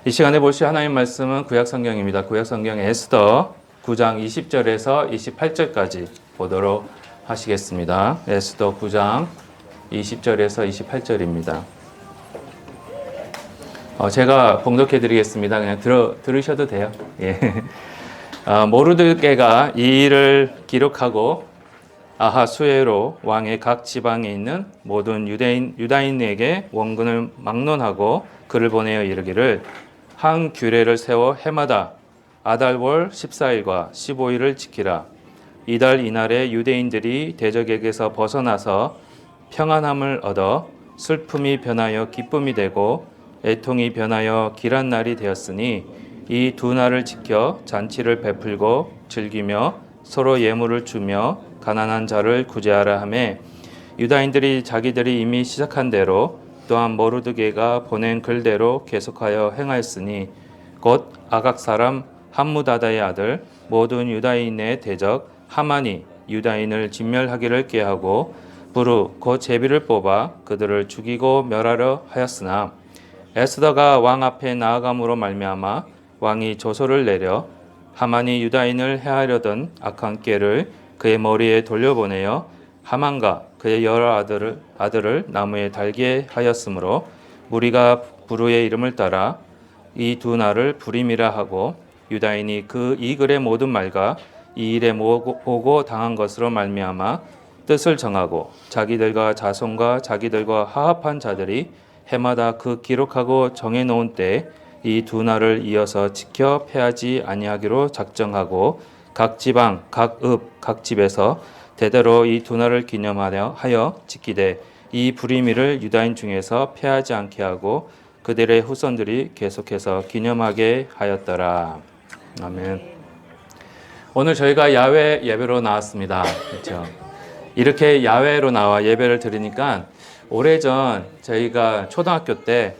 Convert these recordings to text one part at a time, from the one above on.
이 시간에 보실 하나님 말씀은 구약성경입니다. 구약성경 에스더 9장 20절에서 28절까지 보도록 하시겠습니다. 에스더 9장 20절에서 28절입니다. 제가 봉독해 드리겠습니다. 그냥 들으셔도 돼요. 예. 모르드게가 이 일을 기록하고 아하수에로 왕의 각 지방에 있는 모든 유다인에게 원군을 막론하고 글을 보내어 이르기를 한 규례를 세워 해마다 아달월 14일과 15일을 지키라. 이달 이날에 유대인들이 대적에게서 벗어나서 평안함을 얻어 슬픔이 변하여 기쁨이 되고 애통이 변하여 길한 날이 되었으니 이 두 날을 지켜 잔치를 베풀고 즐기며 서로 예물을 주며 가난한 자를 구제하라 하며 유다인들이 자기들이 이미 시작한 대로 또한 모르드게가 보낸 글대로 계속하여 행하였으니 곧 아각 사람 함무다다의 아들 모든 유다인의 대적 하만이 유다인을 진멸하기를 꾀하고 부르 곧 제비를 뽑아 그들을 죽이고 멸하려 하였으나 에스더가 왕 앞에 나아감으로 말미암아 왕이 조서를 내려 하만이 유다인을 해하려던 악한 꾀를 그의 머리에 돌려보내어 하만과 그의 여러 아들을 나무에 달게 하였으므로 무리가 부르의 이름을 따라 이 두 날을 부림이라 하고 유다인이 이 글의 모든 말과 이 일에 보고 당한 것으로 말미암아 뜻을 정하고 자기들과 자손과 자기들과 하합한 자들이 해마다 그 기록하고 정해놓은 때에 이 두 날을 이어서 지켜 패하지 아니하기로 작정하고 각 지방, 각 각 집에서 대대로 이 두 날을 기념하여 지키되 이 불임일을 유다인 중에서 패하지 않게 하고 그들의 후손들이 계속해서 기념하게 하였더라. 아멘. 오늘 저희가 야외 예배로 나왔습니다. 그렇죠? 이렇게 야외로 나와 예배를 드리니까 오래전 저희가 초등학교 때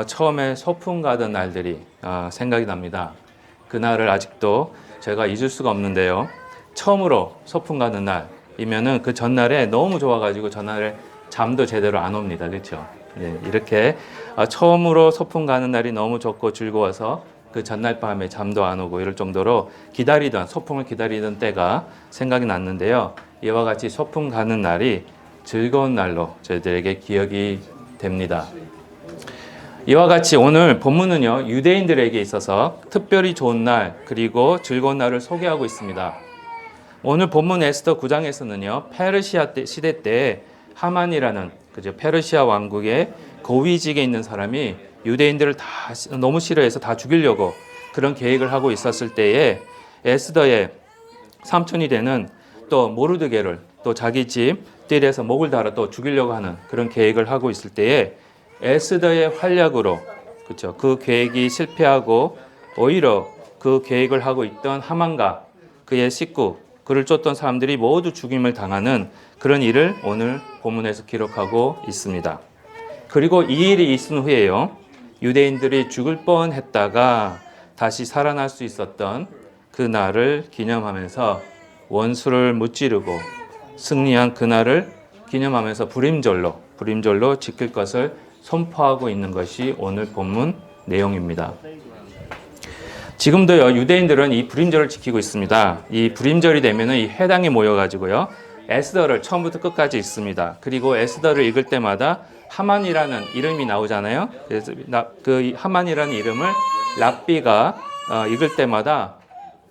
처음에 소풍 가던 날들이 생각이 납니다. 그날을 아직도 제가 잊을 수가 없는데요. 처음으로 소풍 가는 날이면은 그 전날에 너무 좋아가지고 전날에 잠도 제대로 안 옵니다. 그렇죠? 예, 이렇게 처음으로 소풍 가는 날이 너무 좋고 즐거워서 그 전날 밤에 잠도 안 오고 이럴 정도로 소풍을 기다리던 때가 생각이 났는데요. 이와 같이 소풍 가는 날이 즐거운 날로 저희들에게 기억이 됩니다. 이와 같이 오늘 본문은요, 유대인들에게 있어서 특별히 좋은 날 그리고 즐거운 날을 소개하고 있습니다. 오늘 본문 에스더 9장에서는요, 페르시아 시대 때 하만이라는 페르시아 왕국의 고위직에 있는 사람이 유대인들을 다 너무 싫어해서 다 죽이려고 그런 계획을 하고 있었을 때에 에스더의 삼촌이 되는 또 모르드게를 또 자기 집 뜰에서 목을 달아 또 죽이려고 하는 그런 계획을 하고 있을 때에 에스더의 활약으로 그렇죠. 그 계획이 실패하고 오히려 그 계획을 하고 있던 하만과 그의 식구, 그를 쫓던 사람들이 모두 죽임을 당하는 그런 일을 오늘 본문에서 기록하고 있습니다. 그리고 이 일이 있은 후에요. 유대인들이 죽을 뻔했다가 다시 살아날 수 있었던 그 날을 기념하면서 원수를 무찌르고 승리한 그날을 기념하면서 불임절로 지킬 것을 선포하고 있는 것이 오늘 본문 내용입니다. 지금도요, 유대인들은 이 불임절을 지키고 있습니다. 이 불임절이 되면은 이 회당에 모여가지고요, 에스더를 처음부터 끝까지 읽습니다. 그리고 에스더를 읽을 때마다 하만이라는 이름이 나오잖아요. 그래서 그 하만이라는 이름을 랍비가 읽을 때마다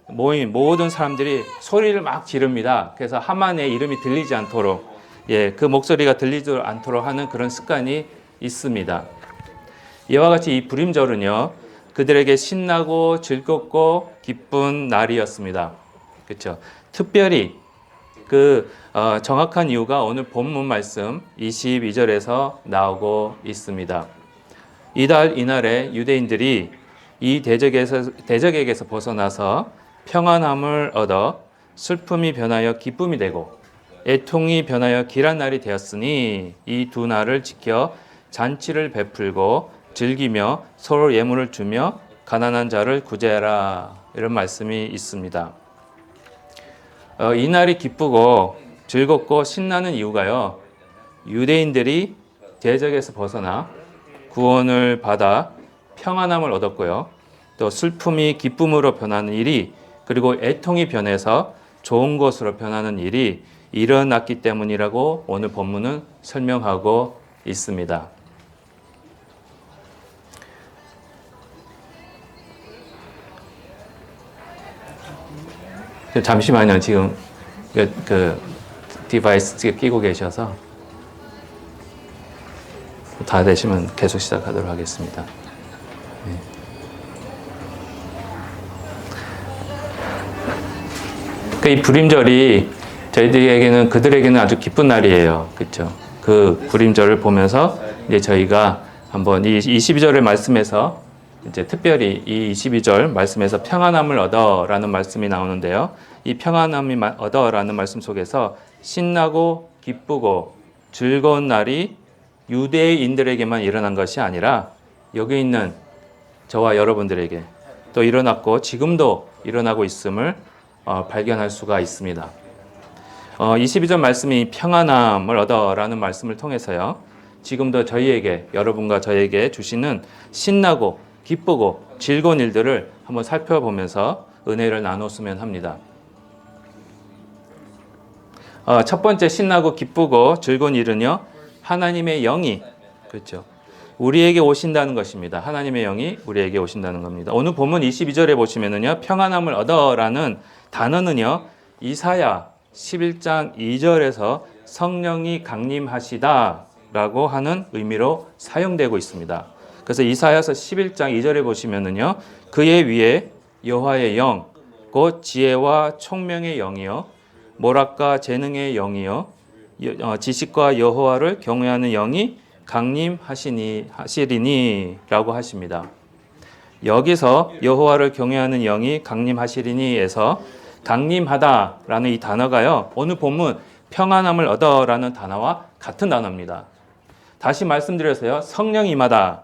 모인 모든 사람들이 소리를 막 지릅니다. 그래서 하만의 이름이 들리지 않도록, 그 목소리가 들리지 않도록 하는 그런 습관이 있습니다. 이와 같이 이 불임절은요, 그들에게 신나고 즐겁고 기쁜 날이었습니다. 그렇죠? 특별히 정확한 이유가 오늘 본문 말씀 22절에서 나오고 있습니다. 이달 이날에 유대인들이 이 대적에게서 벗어나서 평안함을 얻어 슬픔이 변하여 기쁨이 되고 애통이 변하여 길한 날이 되었으니 이 두 날을 지켜 잔치를 베풀고 즐기며 서로 예물을 주며 가난한 자를 구제하라, 이런 말씀이 있습니다. 이 날이 기쁘고 즐겁고 신나는 이유가요, 유대인들이 대적에서 벗어나 구원을 받아 평안함을 얻었고요. 또 슬픔이 기쁨으로 변하는 일이, 그리고 애통이 변해서 좋은 것으로 변하는 일이 일어났기 때문이라고 오늘 본문은 설명하고 있습니다. 잠시만요. 지금 그 디바이스 끼고 계셔서 다 되시면 계속 시작하도록 하겠습니다. 이 불임절이 저희들에게는, 그들에게는 아주 기쁜 날이에요. 그렇죠? 그 불임절을 보면서 이제 저희가 한번 이 22절의 말씀에서 이제 특별히 이 22절 말씀에서 평안함을 얻어라는 말씀이 나오는데요. 이 평안함이 얻어라는 말씀 속에서 신나고 기쁘고 즐거운 날이 유대인들에게만 일어난 것이 아니라 여기 있는 저와 여러분들에게 또 일어났고 지금도 일어나고 있음을 발견할 수가 있습니다. 22절 말씀이 평안함을 얻어라는 말씀을 통해서요. 지금도 저희에게, 여러분과 저에게 주시는 신나고 기쁘고 즐거운 일들을 한번 살펴보면서 은혜를 나눴으면 합니다. 첫 번째 신나고 기쁘고 즐거운 일은요. 하나님의 영이, 그렇죠, 우리에게 오신다는 것입니다. 하나님의 영이 우리에게 오신다는 겁니다. 오늘 본문 22절에 보시면은요. 평안함을 얻어라는 단어는요. 이사야 11장 2절에서 성령이 강림하시다라고 하는 의미로 사용되고 있습니다. 그래서 이사야서 11장 2절에 보시면은요. 그의 위에 여호와의 영, 곧 지혜와 총명의 영이요, 모략과 재능의 영이요, 지식과 여호와를 경외하는 영이 강림하시리니라고 하십니다. 여기서 여호와를 경외하는 영이 강림하시리니에서 강림하다라는 이 단어가요. 오늘 본문 평안함을 얻어라는 단어와 같은 단어입니다. 다시 말씀드려서요. 성령이 임하다.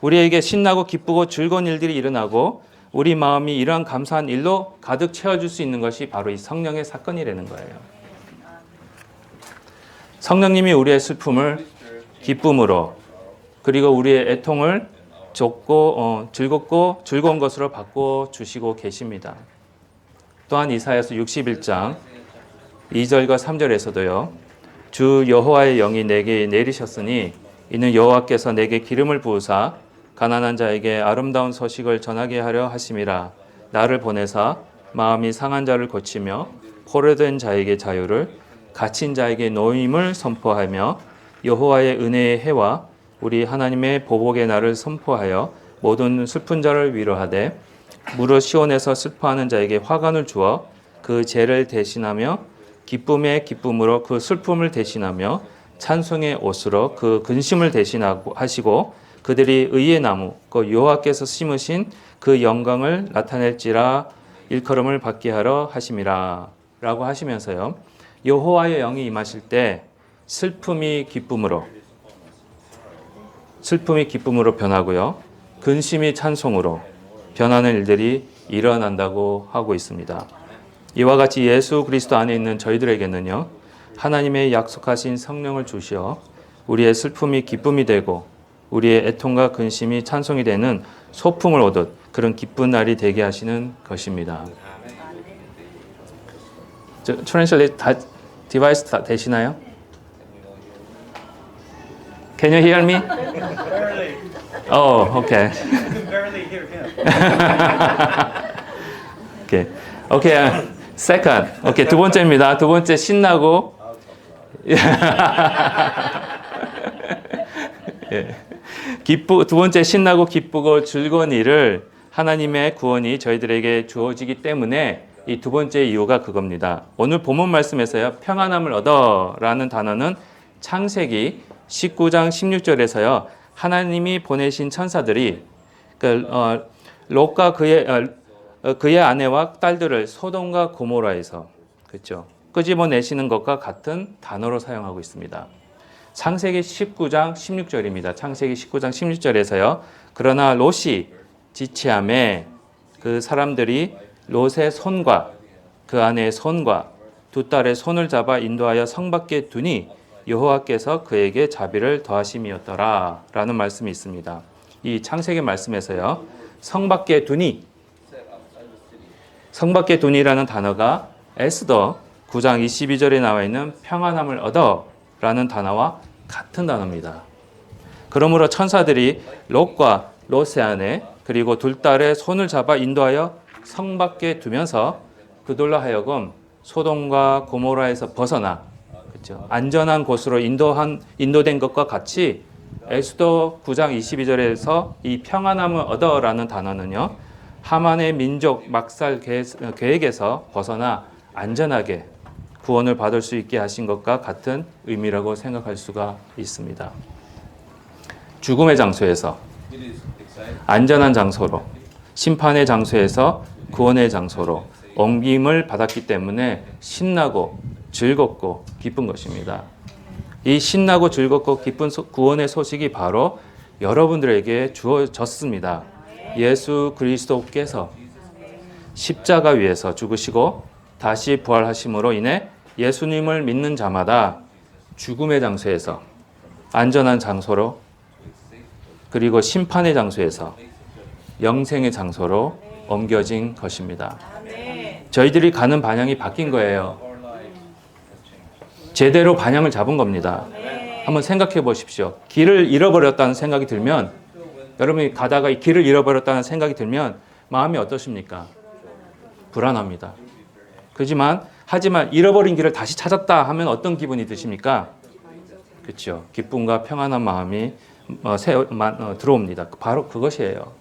우리에게 신나고 기쁘고 즐거운 일들이 일어나고 우리 마음이 이러한 감사한 일로 가득 채워줄 수 있는 것이 바로 이 성령의 사건이라는 거예요. 성령님이 우리의 슬픔을 기쁨으로, 그리고 우리의 애통을 즐겁고 즐거운 것으로 바꿔 주시고 계십니다. 또한 이사야서 61장 2절과 3절에서도요. 주 여호와의 영이 내게 내리셨으니 이는 여호와께서 내게 기름을 부으사 가난한 자에게 아름다운 소식을 전하게 하려 하심이라. 나를 보내사 마음이 상한 자를 고치며 포로된 자에게 자유를, 갇힌 자에게 노임을 선포하며 여호와의 은혜의 해와 우리 하나님의 보복의 날을 선포하여 모든 슬픈 자를 위로하되 무릇 시온에서 슬퍼하는 자에게 화관을 주어 그 죄를 대신하며 기쁨의 기쁨으로 그 슬픔을 대신하며 찬송의 옷으로 그 근심을 대신하시고 그들이 의의 나무 그 여호와께서 심으신 그 영광을 나타낼지라 일컬음을 받게 하러 하심이라 라고 하시면서요. 여호와의 영이 임하실 때 슬픔이 기쁨으로 변하고요. 근심이 찬송으로 변하는 일들이 일어난다고 하고 있습니다. 이와 같이 예수 그리스도 안에 있는 저희들에게는요. 하나님의 약속하신 성령을 주시어 우리의 슬픔이 기쁨이 되고 우리의 애통과 근심이 찬송이 되는 소풍을 얻듯 그런 기쁜 날이 되게 하시는 것입니다. 트랜슬레이트 디바이스 다 되시나요? Can you hear me? Barely. Oh, okay. You can barely hear him. Okay. Okay. Second. Okay. 두 번째입니다. 두 번째 신나고 예. 두 번째 신나고 기쁘고 즐거운 일을 하나님의 구원이 저희들에게 주어지기 때문에 이 두 번째 이유가 그겁니다. 오늘 본문 말씀에서요. 평안함을 얻어라는 단어는 창세기 19장 16절에서요. 하나님이 보내신 천사들이 롯과 그의 아내와 딸들을 소돔과 고모라에서 그렇죠. 끄집어내시는 것과 같은 단어로 사용하고 있습니다. 창세기 19장 16절입니다. 창세기 19장 16절에서요. 그러나 롯이 지체함에 그 사람들이 롯의 손과 그 아내의 손과 두 딸의 손을 잡아 인도하여 성 밖에 두니 여호와께서 그에게 자비를 더하심이었더라 라는 말씀이 있습니다. 이 창세기 말씀에서요. 성 밖에 두니, 성 밖에 두니라는 단어가 에스더 9장 22절에 나와 있는 평안함을 얻어라는 단어와 같은 단어입니다. 그러므로 천사들이 롯과 롯의 아내 그리고 둘 딸의 손을 잡아 인도하여 성 밖에 두면서 그들로 하여금 소돔과 고모라에서 벗어나 그렇죠? 안전한 곳으로 인도된 것과 같이 에스더 9장 22절에서 이 평안함을 얻어라는 단어는요. 하만의 민족 막살 계획에서 벗어나 안전하게 구원을 받을 수 있게 하신 것과 같은 의미라고 생각할 수가 있습니다. 죽음의 장소에서 안전한 장소로, 심판의 장소에서 구원의 장소로 옮김을 받았기 때문에 신나고 즐겁고 기쁜 것입니다. 이 신나고 즐겁고 기쁜 구원의 소식이 바로 여러분들에게 주어졌습니다. 예수 그리스도께서 십자가 위에서 죽으시고 다시 부활하심으로 인해 예수님을 믿는 자마다 죽음의 장소에서 안전한 장소로 그리고 심판의 장소에서 영생의 장소로 옮겨진 것입니다. 저희들이 가는 방향이 바뀐 거예요. 제대로 방향을 잡은 겁니다. 한번 생각해 보십시오. 길을 잃어버렸다는 생각이 들면 여러분이 가다가 이 길을 잃어버렸다는 생각이 들면 마음이 어떠십니까? 불안합니다. 하지만 잃어버린 길을 다시 찾았다 하면 어떤 기분이 드십니까? 그렇죠. 기쁨과 평안한 마음이 들어옵니다. 바로 그것이에요.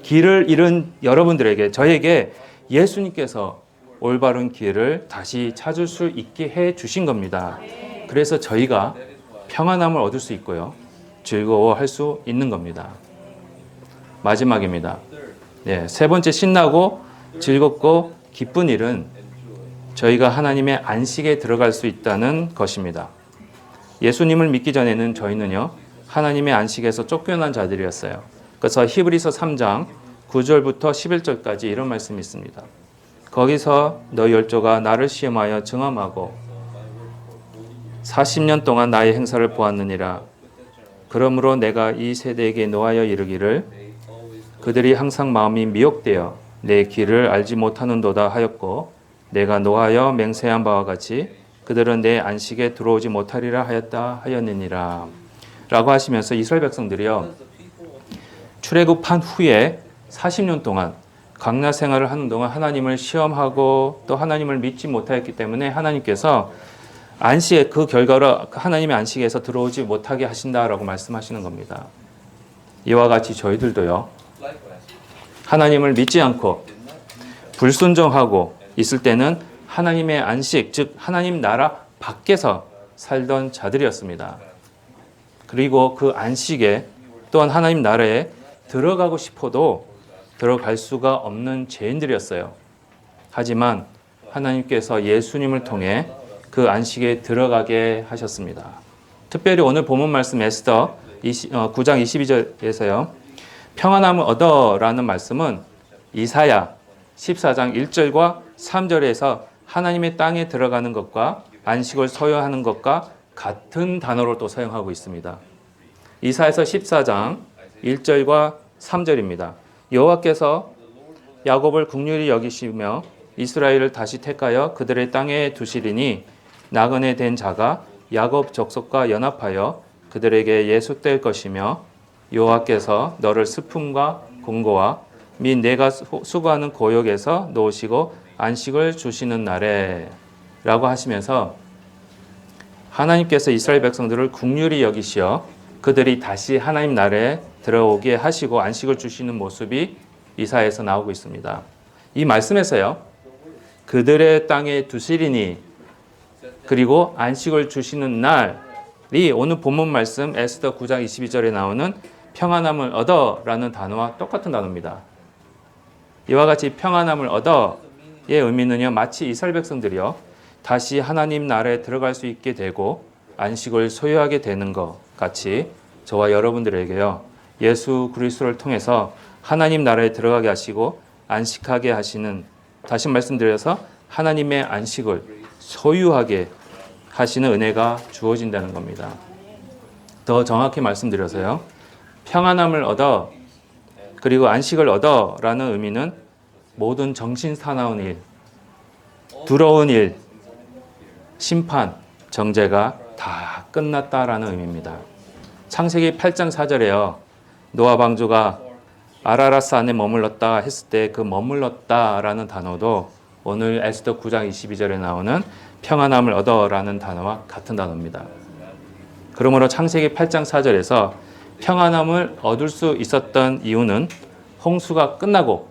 길을 잃은 여러분들에게 저에게 예수님께서 올바른 길을 다시 찾을 수 있게 해 주신 겁니다. 그래서 저희가 평안함을 얻을 수 있고요. 즐거워할 수 있는 겁니다. 마지막입니다. 세 번째 신나고 즐겁고 기쁜 일은 저희가 하나님의 안식에 들어갈 수 있다는 것입니다. 예수님을 믿기 전에는 저희는요. 하나님의 안식에서 쫓겨난 자들이었어요. 그래서 히브리서 3장 9절부터 11절까지 이런 말씀이 있습니다. 거기서 너희 열조가 나를 시험하여 증험하고 40년 동안 나의 행사를 보았느니라. 그러므로 내가 이 세대에게 노하여 이르기를 그들이 항상 마음이 미혹되어 내 길을 알지 못하는도다 하였고 내가 노하여 맹세한 바와 같이 그들은 내 안식에 들어오지 못하리라 하였다 하였느니라. 라고 하시면서 이스라엘 백성들이요. 출애굽한 후에 40년 동안 광야 생활을 하는 동안 하나님을 시험하고 또 하나님을 믿지 못하였기 때문에 하나님께서 안식에 그 결과로 하나님의 안식에서 들어오지 못하게 하신다라고 말씀하시는 겁니다. 이와 같이 저희들도요. 하나님을 믿지 않고 불순종하고 있을 때는 하나님의 안식, 즉 하나님 나라 밖에서 살던 자들이었습니다. 그리고 그 안식에 또한 하나님 나라에 들어가고 싶어도 들어갈 수가 없는 죄인들이었어요. 하지만 하나님께서 예수님을 통해 그 안식에 들어가게 하셨습니다. 특별히 오늘 본문 말씀 에스더 9장 22절에서요. 평안함을 얻어라는 말씀은 이사야 14장 1절과 3절에서 하나님의 땅에 들어가는 것과 안식을 소유하는 것과 같은 단어로 또 사용하고 있습니다. 이사야서 14장 1절과 3절입니다. 여호와께서 야곱을 긍휼히 여기시며 이스라엘을 다시 택하여 그들의 땅에 두시리니 나그네 된 자가 야곱 족속과 연합하여 그들에게 예수될 것이며 여호와께서 너를 슬픔과 공고와 및 내가 수고하는 고역에서 놓으시고 안식을 주시는 날에 라고 하시면서 하나님께서 이스라엘 백성들을 긍휼히 여기시어 그들이 다시 하나님 나라에 들어오게 하시고 안식을 주시는 모습이 이사야에서 나오고 있습니다. 이 말씀에서요. 그들의 땅에 두시리니 그리고 안식을 주시는 날이 오늘 본문 말씀 에스더 9장 22절에 나오는 평안함을 얻어라는 단어와 똑같은 단어입니다. 이와 같이 평안함을 얻어의 의미는요. 마치 이스라엘 백성들이요. 다시 하나님 나라에 들어갈 수 있게 되고 안식을 소유하게 되는 것 같이 저와 여러분들에게요. 예수 그리스도를 통해서 하나님 나라에 들어가게 하시고 안식하게 하시는 다시 말씀드려서 하나님의 안식을 소유하게 하시는 은혜가 주어진다는 겁니다. 더 정확히 말씀드려서요. 평안함을 얻어 그리고 안식을 얻어라는 의미는 모든 정신 사나운 일, 두려운 일, 심판, 정죄가 다 끝났다라는 의미입니다. 창세기 8장 4절에요. 노아 방주가 아라라스 안에 머물렀다 했을 때 그 머물렀다라는 단어도 오늘 에스더 9장 22절에 나오는 평안함을 얻어라는 단어와 같은 단어입니다. 그러므로 창세기 8장 4절에서 평안함을 얻을 수 있었던 이유는 홍수가 끝나고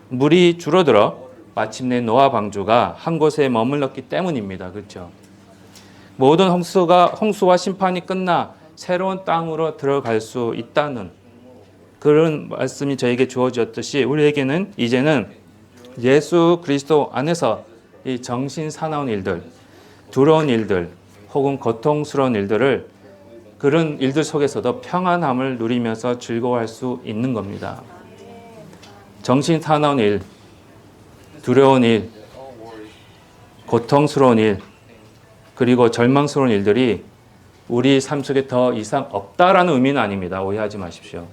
물이 줄어들어 마침내 노아 방주가 한 곳에 머물렀기 때문입니다. 그렇죠? 모든 홍수와 심판이 끝나 새로운 땅으로 들어갈 수 있다는 그런 말씀이 저에게 주어졌듯이 우리에게는 이제는 예수 그리스도 안에서 이 정신 사나운 일들, 두려운 일들, 혹은 고통스러운 일들을 그런 일들 속에서도 평안함을 누리면서 즐거워할 수 있는 겁니다. 정신 사나운 일, 두려운 일, 고통스러운 일, 그리고 절망스러운 일들이 우리 삶 속에 더 이상 없다라는 의미는 아닙니다. 오해하지 마십시오.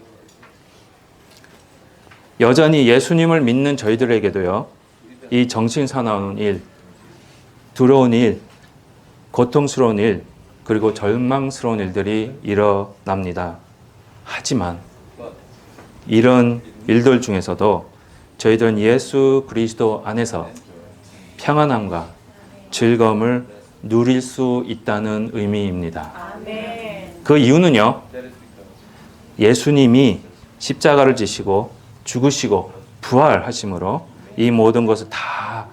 여전히 예수님을 믿는 저희들에게도요, 이 정신 사나운 일, 두려운 일, 고통스러운 일, 그리고 절망스러운 일들이 일어납니다. 하지만 이런 일들 중에서도 저희들은 예수 그리스도 안에서 평안함과 즐거움을 누릴 수 있다는 의미입니다. 그 이유는요, 예수님이 십자가를 지시고 죽으시고 부활하심으로 이 모든 것을 다,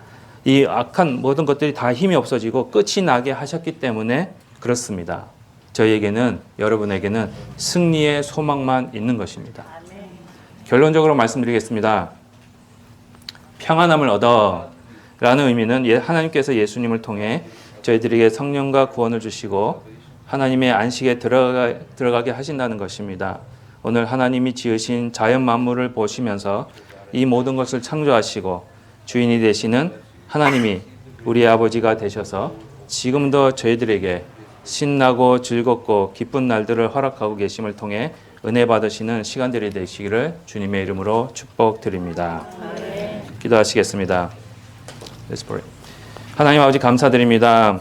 이 악한 모든 것들이 다 힘이 없어지고 끝이 나게 하셨기 때문에 그렇습니다. 저희에게는, 여러분에게는 승리의 소망만 있는 것입니다. 결론적으로 말씀드리겠습니다. 평안함을 얻어 라는 의미는 하나님께서 예수님을 통해 저희들에게 성령과 구원을 주시고 하나님의 안식에 들어가게 하신다는 것입니다. 오늘 하나님이 지으신 자연 만물을 보시면서 이 모든 것을 창조하시고 주인이 되시는 하나님이 우리의 아버지가 되셔서 지금도 저희들에게 신나고 즐겁고 기쁜 날들을 허락하고 계심을 통해 은혜 받으시는 시간들이 되시기를 주님의 이름으로 축복드립니다. 기도하시겠습니다. Let's pray. 하나님 아버지 감사드립니다.